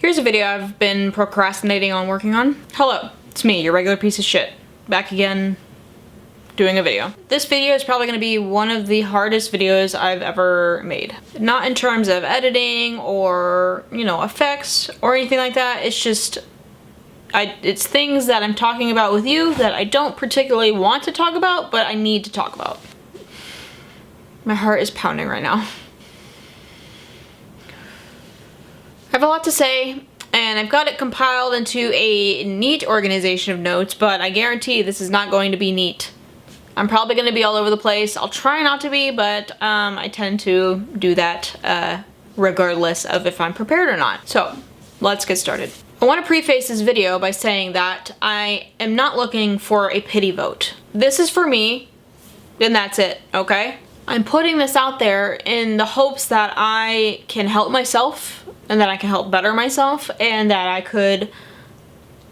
Here's a video I've been procrastinating on working on. Hello, it's me, your regular piece of shit. Back again, doing a video. This video is probably gonna be one of the hardest videos I've ever made. Not in terms of editing or, you know, effects or anything like that. It's just, it's things that I'm talking about with you that I don't particularly want to talk about, but I need to talk about. My heart is pounding right now. I have a lot to say, and I've got it compiled into a neat organization of notes, but I guarantee this is not going to be neat. I'm probably going to be all over the place. I'll try not to be, but I tend to do that regardless of if I'm prepared or not. So, let's get started. I want to preface this video by saying that I am not looking for a pity vote. This is for me, and that's it, okay? I'm putting this out there in the hopes that I can help myself, and that I can help better myself, and that I could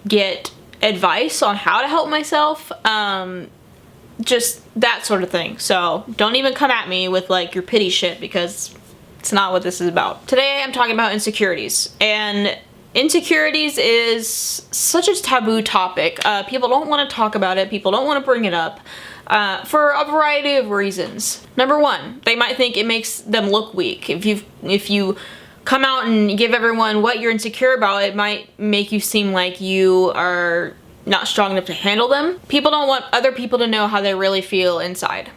get advice on how to help myself, just that sort of thing. So don't even come at me with like your pity shit, because it's not what this is about. Today I'm talking about insecurities, and insecurities is such a taboo topic. People don't want to talk about it, people don't want to bring it up. For a variety of reasons. Number one, they might think it makes them look weak. If you come out and give everyone what you're insecure about, it might make you seem like you are not strong enough to handle them. People don't want other people to know how they really feel inside.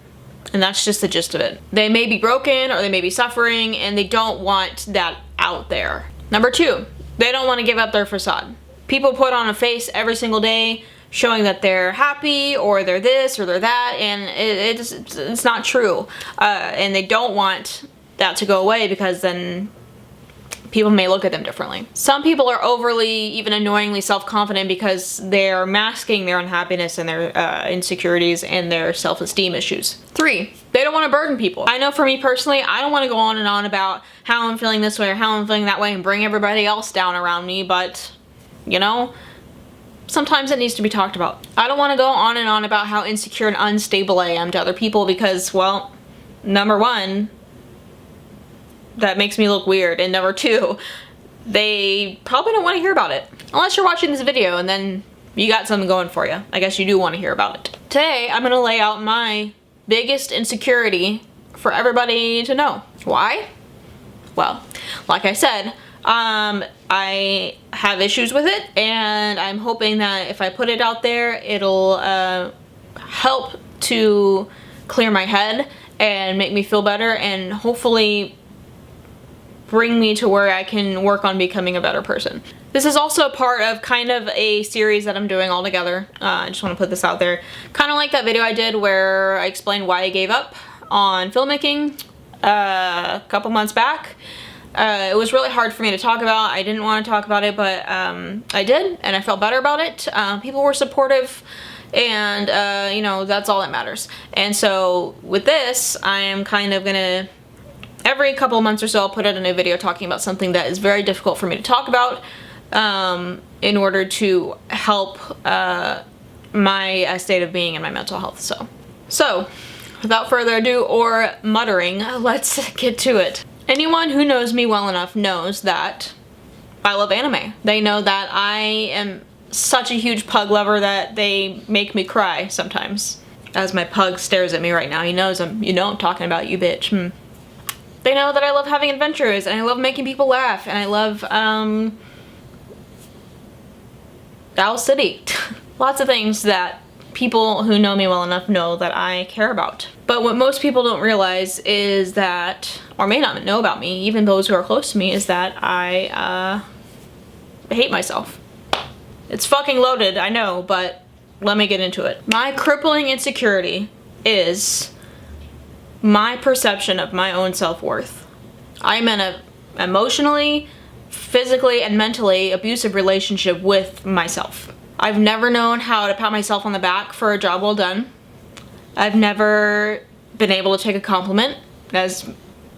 And that's just the gist of it. They may be broken or they may be suffering, and they don't want that out there. Number two, they don't want to give up their facade. People put on a face every single day showing that they're happy or they're this or they're that, and it's not true. And they don't want that to go away, because then people may look at them differently. Some people are overly, even annoyingly self-confident because they're masking their unhappiness and their insecurities and their self-esteem issues. Three, they don't want to burden people. I know for me personally, I don't want to go on and on about how I'm feeling this way or how I'm feeling that way and bring everybody else down around me, but, you know, sometimes it needs to be talked about. I don't want to go on and on about how insecure and unstable I am to other people because, well, number one, that makes me look weird, and number two, they probably don't want to hear about it. Unless you're watching this video and then you got something going for you. I guess you do want to hear about it. Today, I'm going to lay out my biggest insecurity for everybody to know. Why? Well, like I said, I have issues with it, and I'm hoping that if I put it out there, it'll help to clear my head and make me feel better, and hopefully bring me to where I can work on becoming a better person. This is also part of kind of a series that I'm doing all together. I just want to put this out there. Kind of like that video I did where I explained why I gave up on filmmaking a couple months back. It was really hard for me to talk about. I didn't want to talk about it, but I did, and I felt better about it. People were supportive, and you know, that's all that matters. And so with this, I am kind of gonna, every couple of months or so, I'll put out a new video talking about something that is very difficult for me to talk about, in order to help my state of being and my mental health. So without further ado or muttering, let's get to it. Anyone who knows me well enough knows that I love anime. They know that I am such a huge pug lover that they make me cry sometimes. As my pug stares at me right now, he knows I'm talking about you, bitch. They know that I love having adventures, and I love making people laugh, and I love Owl City. Lots of things that people who know me well enough know that I care about. But what most people don't realize is that, or may not know about me, even those who are close to me, is that I hate myself. It's fucking loaded, I know, but let me get into it. My crippling insecurity is my perception of my own self-worth. I'm in an emotionally, physically, and mentally abusive relationship with myself. I've never known how to pat myself on the back for a job well done. I've never been able to take a compliment, as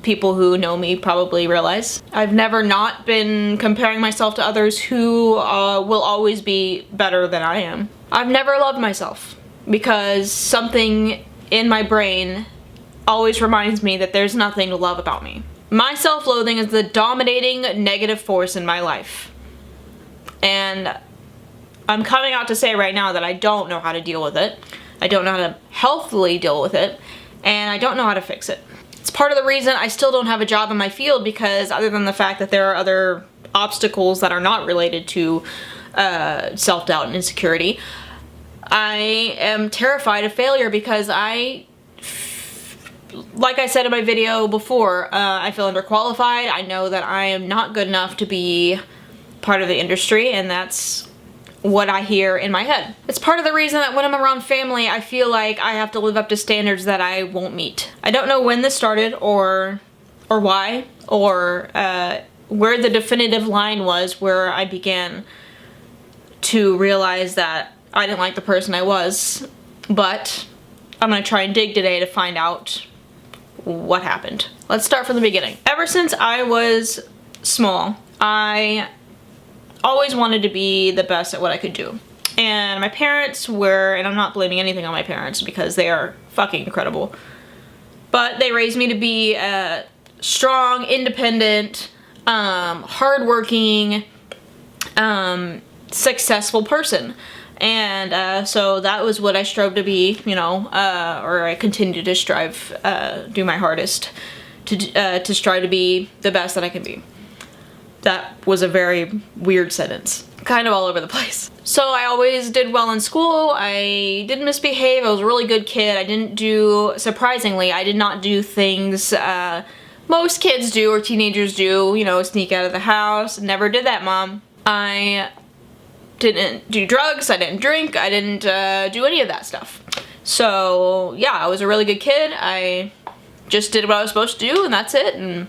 people who know me probably realize. I've never not been comparing myself to others who will always be better than I am. I've never loved myself because something in my brain always reminds me that there's nothing to love about me. My self-loathing is the dominating negative force in my life. And I'm coming out to say right now that I don't know how to deal with it. I don't know how to healthily deal with it, and I don't know how to fix it. It's part of the reason I still don't have a job in my field, because other than the fact that there are other obstacles that are not related to self-doubt and insecurity, I am terrified of failure because like I said in my video before, I feel underqualified. I know that I am not good enough to be part of the industry, and that's what I hear in my head. It's part of the reason that when I'm around family, I feel like I have to live up to standards that I won't meet. I don't know when this started or why, or where the definitive line was where I began to realize that I didn't like the person I was, but I'm gonna try and dig today to find out what happened. Let's start from the beginning. Ever since I was small, I always wanted to be the best at what I could do. And my parents were, and I'm not blaming anything on my parents because they are fucking incredible, but they raised me to be a strong, independent, hardworking, successful person. And so that was what I strove to be, you know, or I continue to strive, do my hardest to strive to be the best that I can be. That was a very weird sentence. Kind of all over the place. So I always did well in school. I didn't misbehave. I was a really good kid. I didn't do, surprisingly, I did not do things most kids do or teenagers do, you know, sneak out of the house. Never did that, Mom. I didn't do drugs. I didn't drink. I didn't do any of that stuff. So yeah, I was a really good kid. I just did what I was supposed to do, and that's it. And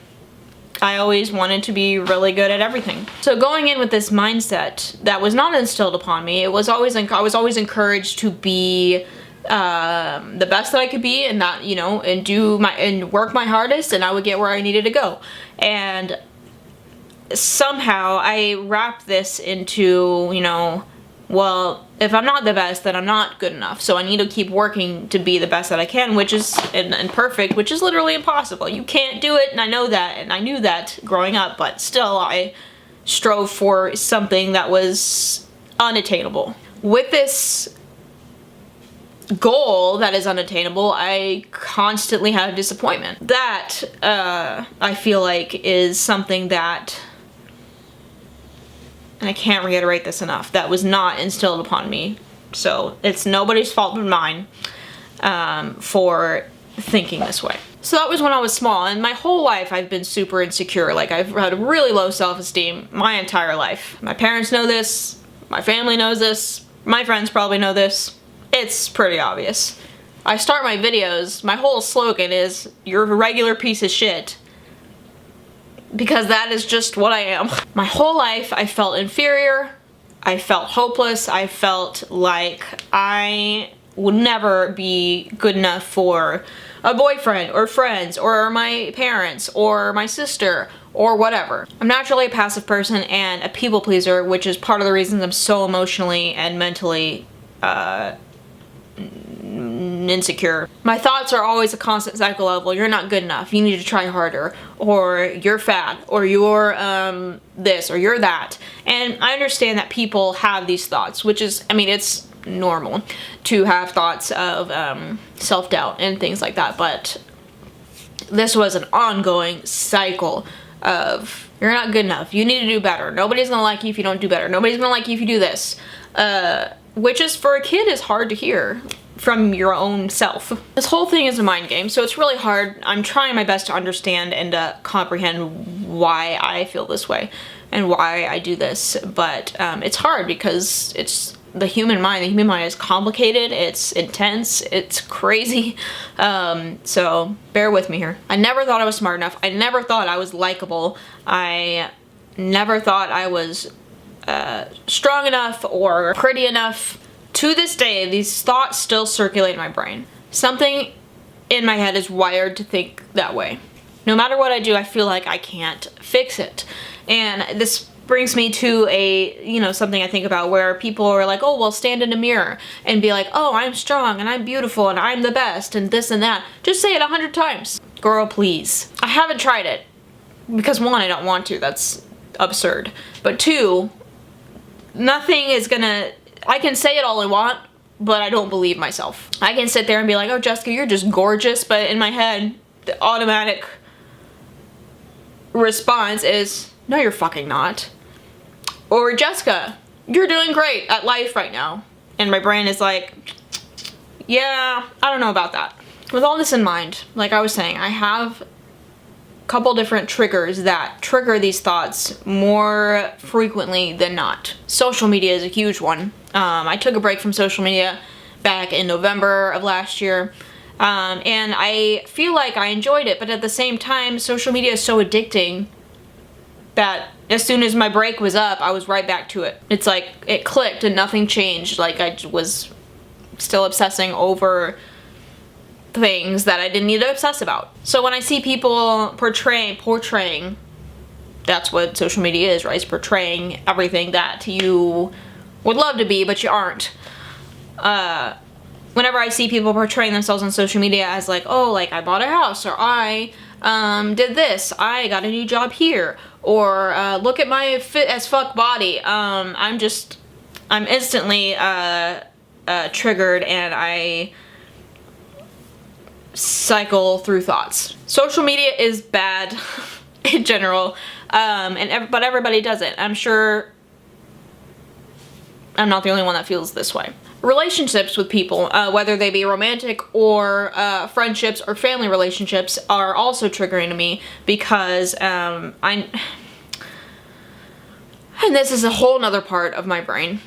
I always wanted to be really good at everything. So going in with this mindset that was not instilled upon me, I was always encouraged to be the best that I could be, and not, you know, and work my hardest, and I would get where I needed to go. And somehow I wrapped this into, you know, well, if I'm not the best, then I'm not good enough. So I need to keep working to be the best that I can, which is, and perfect, which is literally impossible. You can't do it, and I know that, and I knew that growing up, but still I strove for something that was unattainable. With this goal that is unattainable, I constantly have disappointment. That, I feel like, is something that, and I can't reiterate this enough, that was not instilled upon me. So it's nobody's fault but mine for thinking this way. So that was when I was small, and my whole life I've been super insecure. Like, I've had really low self-esteem my entire life. My parents know this, my family knows this, my friends probably know this. It's pretty obvious. I start my videos, my whole slogan is, "You're a regular piece of shit." Because that is just what I am. My whole life I felt inferior, I felt hopeless, I felt like I would never be good enough for a boyfriend or friends or my parents or my sister or whatever. I'm naturally a passive person and a people pleaser, which is part of the reasons I'm so emotionally and mentally insecure. My thoughts are always a constant cycle of, well, you're not good enough, you need to try harder, or you're fat, or you're this, or you're that. And I understand that people have these thoughts, which is, I mean, it's normal to have thoughts of self-doubt and things like that, but this was an ongoing cycle of, you're not good enough, you need to do better, nobody's gonna like you if you don't do better, nobody's gonna like you if you do this, which is, for a kid, is hard to hear from your own self. This whole thing is a mind game, so it's really hard. I'm trying my best to understand and to comprehend why I feel this way and why I do this, but it's hard because it's the human mind. The human mind is complicated, it's intense, it's crazy, so bear with me here. I never thought I was smart enough. I never thought I was likable. I never thought I was strong enough or pretty enough. To this day, these thoughts still circulate in my brain. Something in my head is wired to think that way. No matter what I do, I feel like I can't fix it. And this brings me to a, you know, something I think about where people are like, oh, well, stand in a mirror and be like, oh, I'm strong and I'm beautiful and I'm the best and this and that. Just say it 100 times. Girl, please. I haven't tried it because, one, I don't want to. That's absurd. But two, nothing is gonna, I can say it all I want, but I don't believe myself. I can sit there and be like, oh, Jessica, you're just gorgeous, but in my head, the automatic response is, no, you're fucking not. Or, Jessica, you're doing great at life right now. And my brain is like, yeah, I don't know about that. With all this in mind, like I was saying, I have a couple different triggers that trigger these thoughts more frequently than not. Social media is a huge one. I took a break from social media back in November of last year, and I feel like I enjoyed it, but at the same time, social media is so addicting that as soon as my break was up, I was right back to it. It's like it clicked and nothing changed. Like I was still obsessing over things that I didn't need to obsess about. So when I see people portraying, that's what social media is, right? It's portraying everything that you would love to be, but you aren't. Whenever I see people portraying themselves on social media as like, oh, like I bought a house, or I did this, I got a new job here, or look at my fit as fuck body, I'm instantly triggered, and I cycle through thoughts. Social media is bad in general, but everybody does it. I'm sure I'm not the only one that feels this way. Relationships with people, whether they be romantic or friendships or family relationships, are also triggering to me because and this is a whole nother part of my brain.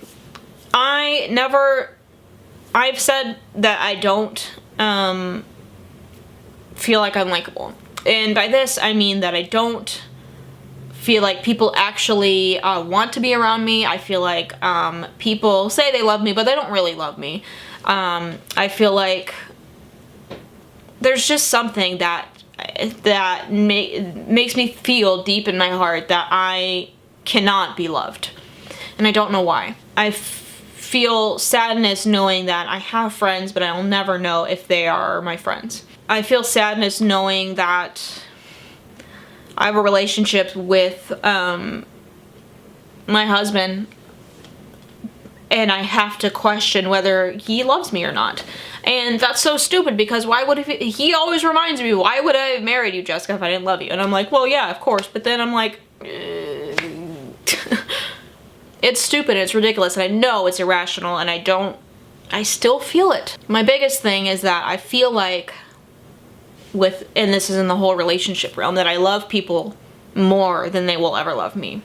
I've said that I don't feel like I'm likable. And by this, I mean that I don't feel like people actually want to be around me. I feel like people say they love me, but they don't really love me. I feel like there's just something that makes me feel deep in my heart that I cannot be loved. And I don't know why. I feel sadness knowing that I have friends, but I'll never know if they are my friends. I feel sadness knowing that I have a relationship with my husband, and I have to question whether he loves me or not. And that's so stupid, because why would he always reminds me, why would I have married you, Jessica, if I didn't love you? And I'm like, well, yeah, of course. But then I'm like, it's stupid, it's ridiculous, and I know it's irrational, and I still feel it. My biggest thing is that I feel like and this is in the whole relationship realm, that I love people more than they will ever love me.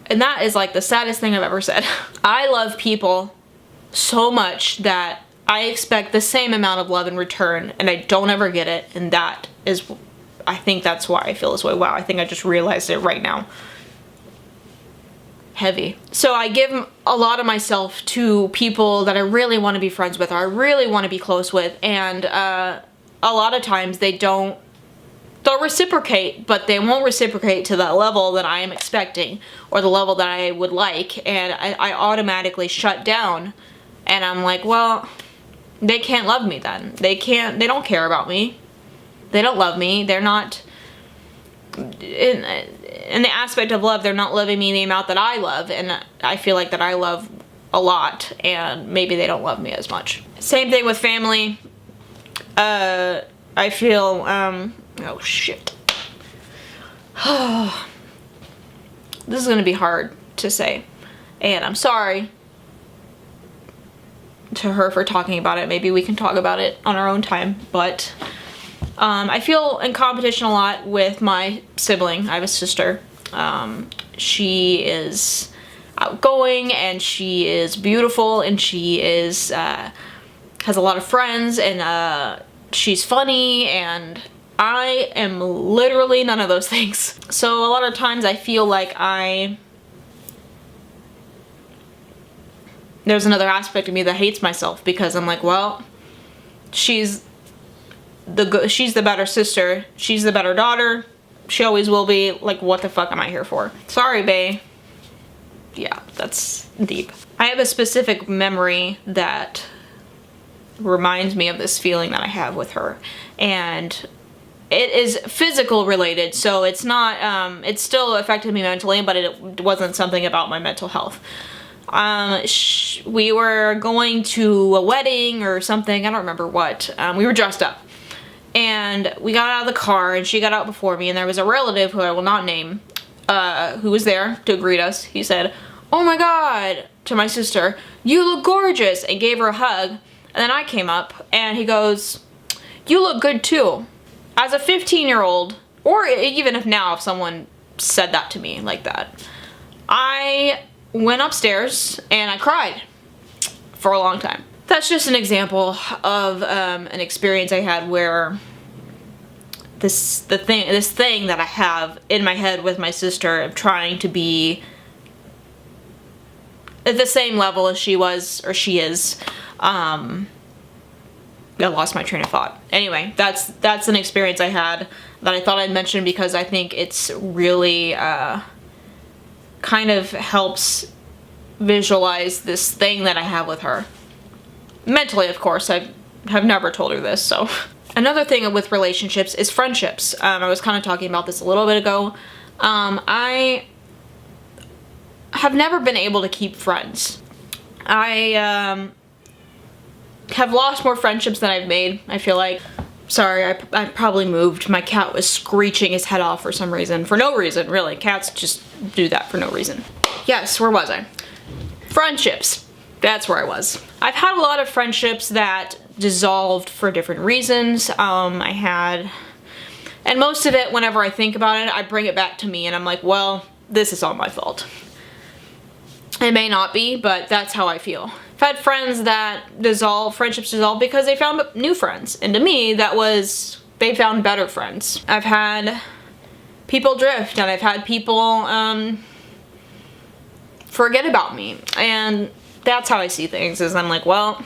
And that is like the saddest thing I've ever said. I love people so much that I expect the same amount of love in return, and I don't ever get it, and I think that's why I feel this way. Wow, I think I just realized it right now. Heavy. So I give a lot of myself to people that I really want to be friends with, or I really want to be close with, and a lot of times they'll reciprocate, but they won't reciprocate to the level that I am expecting, or the level that I would like, and I automatically shut down, and I'm like, well, they can't love me then. They don't care about me. They don't love me. They're not, in the aspect of love, they're not loving me the amount that I love, and I feel like that I love a lot, and maybe they don't love me as much. Same thing with family. I feel, oh shit. This is gonna be hard to say, and I'm sorry to her for talking about it. Maybe we can talk about it on our own time, but I feel in competition a lot with my sibling. I have a sister. She is outgoing, and she is beautiful, and she is has a lot of friends, and she's funny, and I am literally none of those things. So a lot of times I feel like there's another aspect of me that hates myself, because I'm like, well, she's the better sister, she's the better daughter, she always will be. Like, what the fuck am I here for? Sorry, bae. Yeah, that's deep. I have a specific memory that reminds me of this feeling that I have with her, and it is physical related, so it's not, it still affected me mentally, but it wasn't something about my mental health. We were going to a wedding or something, I don't remember what. We were dressed up. And we got out of the car, and she got out before me, and there was a relative who I will not name, who was there to greet us. He said, "Oh my God," to my sister, "you look gorgeous," and gave her a hug. And then I came up, and he goes, "You look good too." As a 15-year-old, or even if now, if someone said that to me like that, I went upstairs and I cried for a long time. That's just an example of an experience I had where this thing that I have in my head with my sister of trying to be at the same level as she was or she is. I lost my train of thought. Anyway, that's an experience I had that I thought I'd mention because I think it's really kind of helps visualize this thing that I have with her. Mentally, of course, I have never told her this, so. Another thing with relationships is friendships. I was kind of talking about this a little bit ago. I have never been able to keep friends. I have lost more friendships than I've made, I feel like. Sorry, I probably moved. My cat was screeching his head off for some reason. For no reason, really. Cats just do that for no reason. Yes, where was I? Friendships. That's where I was. I've had a lot of friendships that dissolved for different reasons. And most of it, whenever I think about it, I bring it back to me and I'm like, well, this is all my fault. It may not be, but that's how I feel. I've had friends that friendships dissolve because they found new friends. And to me, they found better friends. I've had people drift and I've had people forget about me. And that's how I see things, is I'm like, well,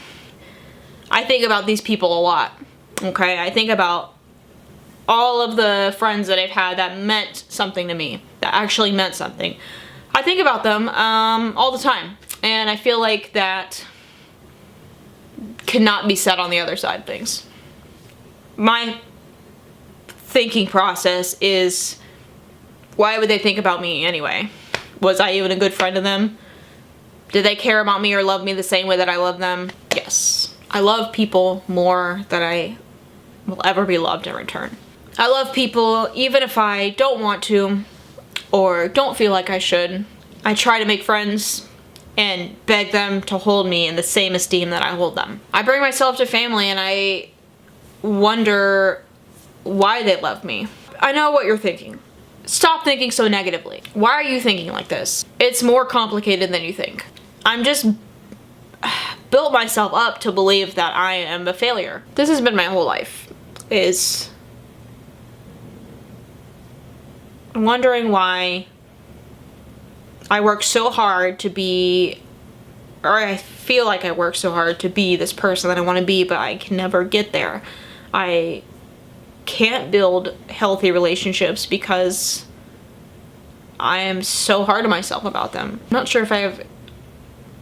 I think about these people a lot, okay? I think about all of the friends that I've had that meant something to me, that actually meant something. I think about them all the time, and I feel like that cannot be said on the other side of things. My thinking process is, why would they think about me anyway? Was I even a good friend to them? Did they care about me or love me the same way that I love them? Yes. I love people more than I will ever be loved in return. I love people even if I don't want to or don't feel like I should. I try to make friends and beg them to hold me in the same esteem that I hold them. I bring myself to family and I wonder why they love me. I know what you're thinking. Stop thinking so negatively. Why are you thinking like this? It's more complicated than you think. I'm just built myself up to believe that I am a failure. This has been my whole life, is wondering why I work so hard to be, or I feel like I work so hard to be this person that I want to be, but I can never get there. I can't build healthy relationships because I am so hard on myself about them. I'm not sure if I have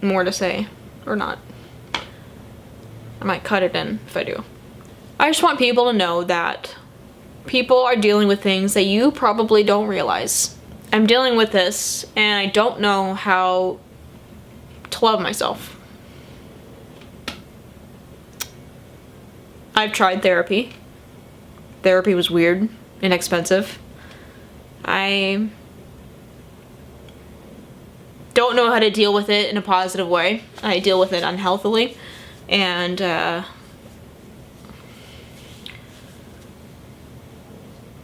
more to say or not. I might cut it in if I do. I just want people to know that people are dealing with things that you probably don't realize. I'm dealing with this and I don't know how to love myself. I've tried therapy. Therapy was weird and expensive. I don't know how to deal with it in a positive way. I deal with it unhealthily, and I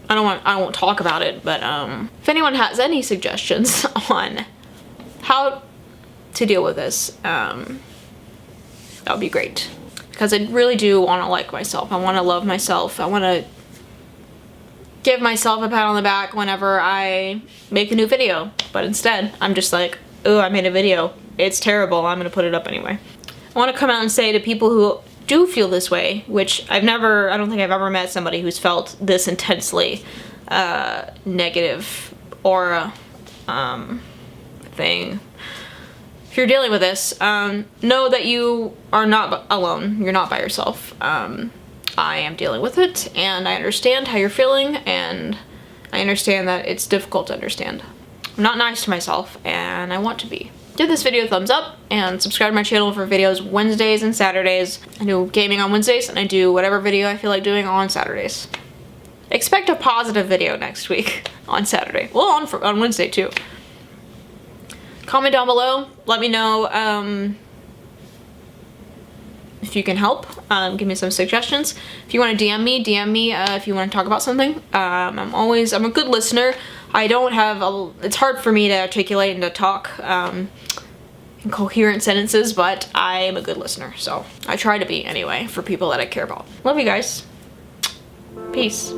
won't talk about it, but if anyone has any suggestions on how to deal with this, that would be great. Because I really do want to like myself. I want to love myself. I want to give myself a pat on the back whenever I make a new video. But instead, I'm just like, oh, I made a video. It's terrible. I'm going to put it up anyway. I want to come out and say to people who do feel this way, which I don't think I've ever met somebody who's felt this intensely negative or thing. If you're dealing with this, know that you are not alone. You're not by yourself. I am dealing with it, and I understand how you're feeling, and I understand that it's difficult to understand. I'm not nice to myself, and I want to be. Give this video a thumbs up, and subscribe to my channel for videos Wednesdays and Saturdays. I do gaming on Wednesdays, and I do whatever video I feel like doing on Saturdays. Expect a positive video next week on Saturday. Well, on Wednesday too. Comment down below. Let me know if you can help. Give me some suggestions. If you want to DM me if you want to talk about something. I'm a good listener. I don't have it's hard for me to articulate and to talk in coherent sentences, but I am a good listener, so I try to be anyway for people that I care about. Love you guys. Peace.